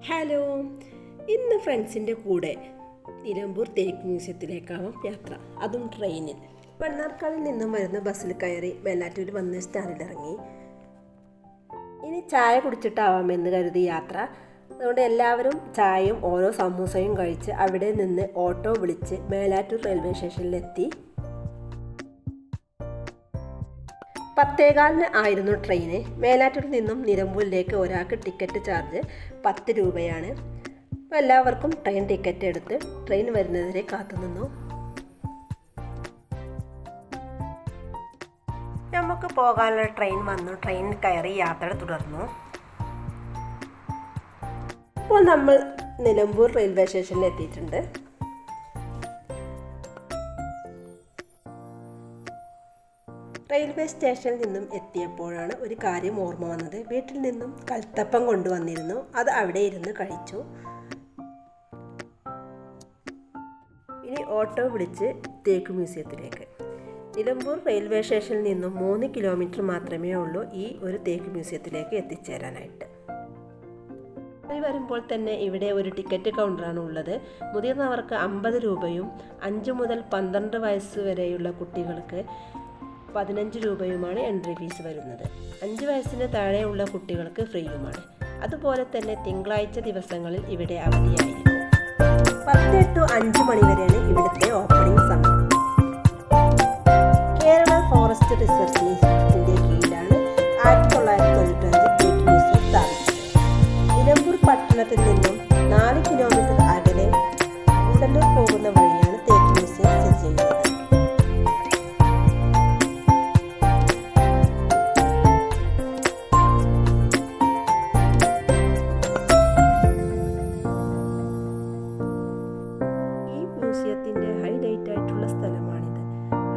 Hello, ഇന്ന് ഫ്രണ്ട്സിൻ്റെ കൂടെ നിലമ്പൂർ തേക്ക് മ്യൂസിയത്തിലേക്കാവും യാത്ര, അതും ട്രെയിനിൽ. മണ്ണാർക്കാടിൽ നിന്നും വരുന്ന ബസ്സിൽ കയറി മേലാറ്റൂർ വന്ന് സ്റ്റാൻഡിലിറങ്ങി. ഇനി ചായ കുടിച്ചിട്ടാവാമെന്ന് കരുതി യാത്ര. അതുകൊണ്ട് എല്ലാവരും ചായയും ഓരോ സമൂസയും കഴിച്ച് അവിടെ നിന്ന് ഓട്ടോ വിളിച്ച് മേലാറ്റൂർ റെയിൽവേ സ്റ്റേഷനിലെത്തി. 10:15 ആയിരുന്നു ട്രെയിന്. മേലാറ്റൂരിൽ നിന്നും നിലമ്പൂരിലേക്ക് ഒരാൾക്ക് ടിക്കറ്റ് ചാർജ് 10 രൂപയാണ്. അപ്പോൾ എല്ലാവർക്കും ട്രെയിൻ ടിക്കറ്റ് എടുത്ത് ട്രെയിൻ വരുന്നതിനെ കാത്തുനിന്നു. നമുക്ക് പോകാനുള്ള ട്രെയിൻ വന്നു. ട്രെയിൻ കയറി യാത്ര തുടർന്നു. ഇപ്പോൾ നമ്മൾ നിലമ്പൂർ റെയിൽവേ സ്റ്റേഷനിൽ എത്തിയിട്ടുണ്ട്. റെയിൽവേ സ്റ്റേഷനിൽ നിന്നും എത്തിയപ്പോഴാണ് ഒരു കാര്യം ഓർമ്മ വന്നത്. വീട്ടിൽ നിന്നും കൽത്തപ്പം കൊണ്ടുവന്നിരുന്നു. അത് അവിടെ ഇരുന്ന് കഴിച്ചു. ഇനി ഓട്ടോ വിളിച്ച് തേക്ക് മ്യൂസിയത്തിലേക്ക്. നിലമ്പൂർ റെയിൽവേ സ്റ്റേഷനിൽ നിന്നും 3 കിലോമീറ്റർ മാത്രമേ ഉള്ളൂ ഈ ഒരു തേക്ക് മ്യൂസിയത്തിലേക്ക് എത്തിച്ചേരാനായിട്ട്. വരുമ്പോൾ തന്നെ ഇവിടെ ഒരു ടിക്കറ്റ് കൗണ്ടറാണ് ഉള്ളത്. മുതിർന്നവർക്ക് 50 രൂപയും 5 മുതൽ 12 വയസ്സ് വരെയുള്ള കുട്ടികൾക്ക് 15 രൂപയുമാണ് എൻട്രി ഫീസ് വരുന്നത്. 5 വയസ്സിന് താഴെയുള്ള കുട്ടികൾക്ക് ഫ്രീയുമാണ്. അതുപോലെ തന്നെ തിങ്കളാഴ്ച ദിവസങ്ങളിൽ ഇവിടെ അവധിയായിരിക്കും. 10 to 5 മണി വരെയാണ് ഇവിടുത്തെ ഓപ്പണിംഗ് സമയം. കേരള ഫോറസ്റ്റ് റിസർച്ച് ഇൻസ്റ്റിറ്റ്യൂട്ടിന്റെ കീഴിലാണ് 1995 തേക്ക് മ്യൂസിയം സ്ഥാപിച്ചത്. നിലമ്പൂർ പട്ടണത്തിൽ നിന്നും 4 കിലോമീറ്റർ അകലെ കൂടല്ലൂർ പോകുന്ന വഴിയാണ് തേക്ക് മ്യൂസിയം സ്ഥിതി ചെയ്യുന്നത്. മ്യൂസിയത്തിന്റെ ഹൈലൈറ്റ് ആയിട്ടുള്ള സ്ഥലമാണിത്.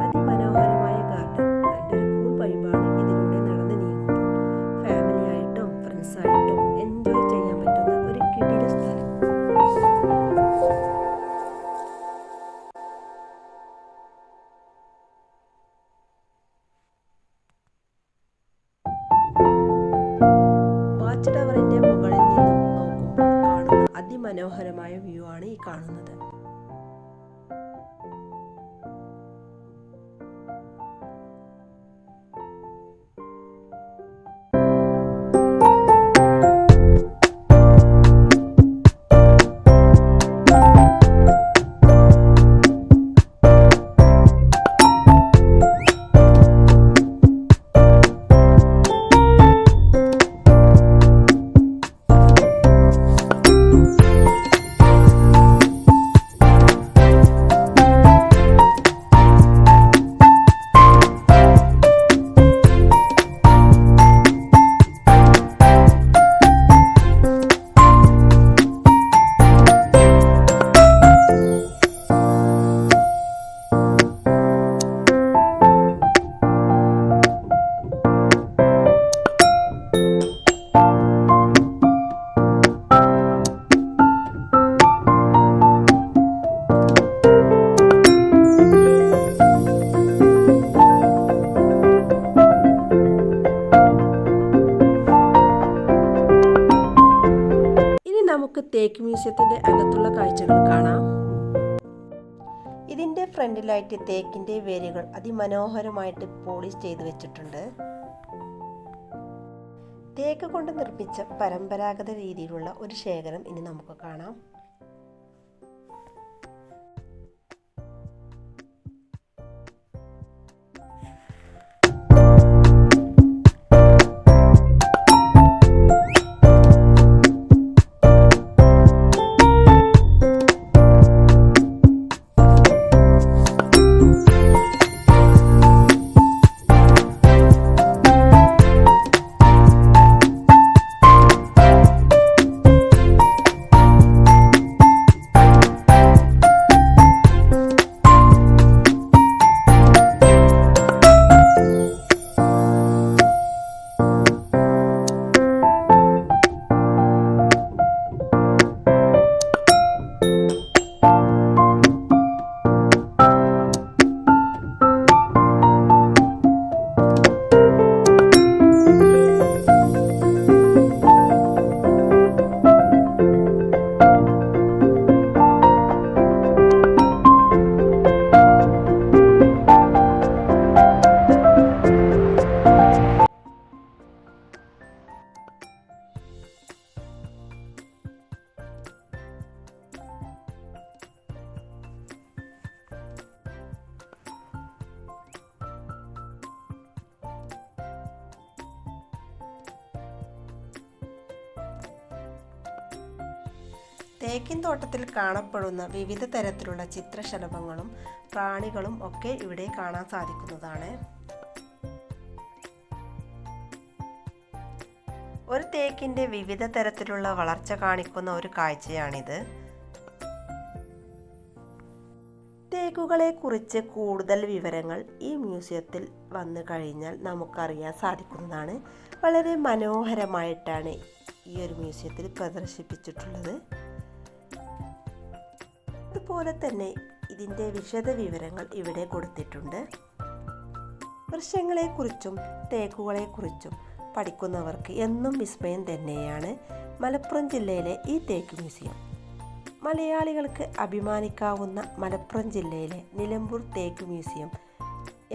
അതിമനോഹരമായ ഗാർഡൻ, നല്ലൊരു കൂൾ വൈബാണ് ഇതിലൂടെ നടന്ന് നീങ്ങുമ്പോൾ. ഫാമിലി ആയിട്ടും ഫ്രണ്ട്സ് ആയിട്ടും എൻജോയ് ചെയ്യാൻ പറ്റുന്ന ഒരു കിടിലൻ സ്ഥലം. വാച്ച് ടവറിന്റെ മുകളിൽ നിന്നും നോക്കുമ്പോൾ കാണുന്ന അതിമനോഹരമായ വ്യൂ ആണ് ഈ കാണുന്നത്. നമുക്ക് തേക്ക് മ്യൂസിയത്തിൻ്റെ അകത്തുള്ള കാഴ്ചകൾ കാണാം. ഇതിൻ്റെ ഫ്രണ്ടിലായിട്ട് തേക്കിൻ്റെ വേരുകൾ അതിമനോഹരമായിട്ട് പോളിഷ് ചെയ്ത് വെച്ചിട്ടുണ്ട്. തേക്ക് കൊണ്ട് നിർമ്മിച്ച പരമ്പരാഗത രീതിയിലുള്ള ഒരു ശേഖരം ഇനി നമുക്ക് കാണാം. തേക്കിൻ തോട്ടത്തിൽ കാണപ്പെടുന്ന വിവിധ തരത്തിലുള്ള ചിത്രശലഭങ്ങളും പ്രാണികളും ഒക്കെ ഇവിടെ കാണാൻ സാധിക്കുന്നതാണ്. ഒരു തേക്കിൻ്റെ വിവിധ തരത്തിലുള്ള വളർച്ച കാണിക്കുന്ന ഒരു കാഴ്ചയാണിത്. തേക്കുകളെ കുറിച്ച് കൂടുതൽ വിവരങ്ങൾ ഈ മ്യൂസിയത്തിൽ വന്നു കഴിഞ്ഞാൽ നമുക്കറിയാൻ സാധിക്കുന്നതാണ്. വളരെ മനോഹരമായിട്ടാണ് ഈ ഒരു മ്യൂസിയത്തിൽ പ്രദർശിപ്പിച്ചിട്ടുള്ളത്. അതുപോലെ തന്നെ ഇതിൻ്റെ വിശദ വിവരങ്ങൾ ഇവിടെ കൊടുത്തിട്ടുണ്ട്. വൃക്ഷങ്ങളെക്കുറിച്ചും തേക്കുകളെക്കുറിച്ചും പഠിക്കുന്നവർക്ക് എന്നും വിസ്മയം തന്നെയാണ് മലപ്പുറം ജില്ലയിലെ ഈ തേക്ക് മ്യൂസിയം. മലയാളികൾക്ക് അഭിമാനിക്കാവുന്ന മലപ്പുറം ജില്ലയിലെ നിലമ്പൂർ തേക്ക് മ്യൂസിയം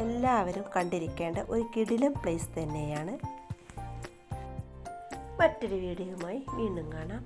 എല്ലാവരും കണ്ടിരിക്കേണ്ട ഒരു കിടിലൻ പ്ലേസ് തന്നെയാണ്. മറ്റൊരു വീഡിയോയുമായി വീണ്ടും കാണാം.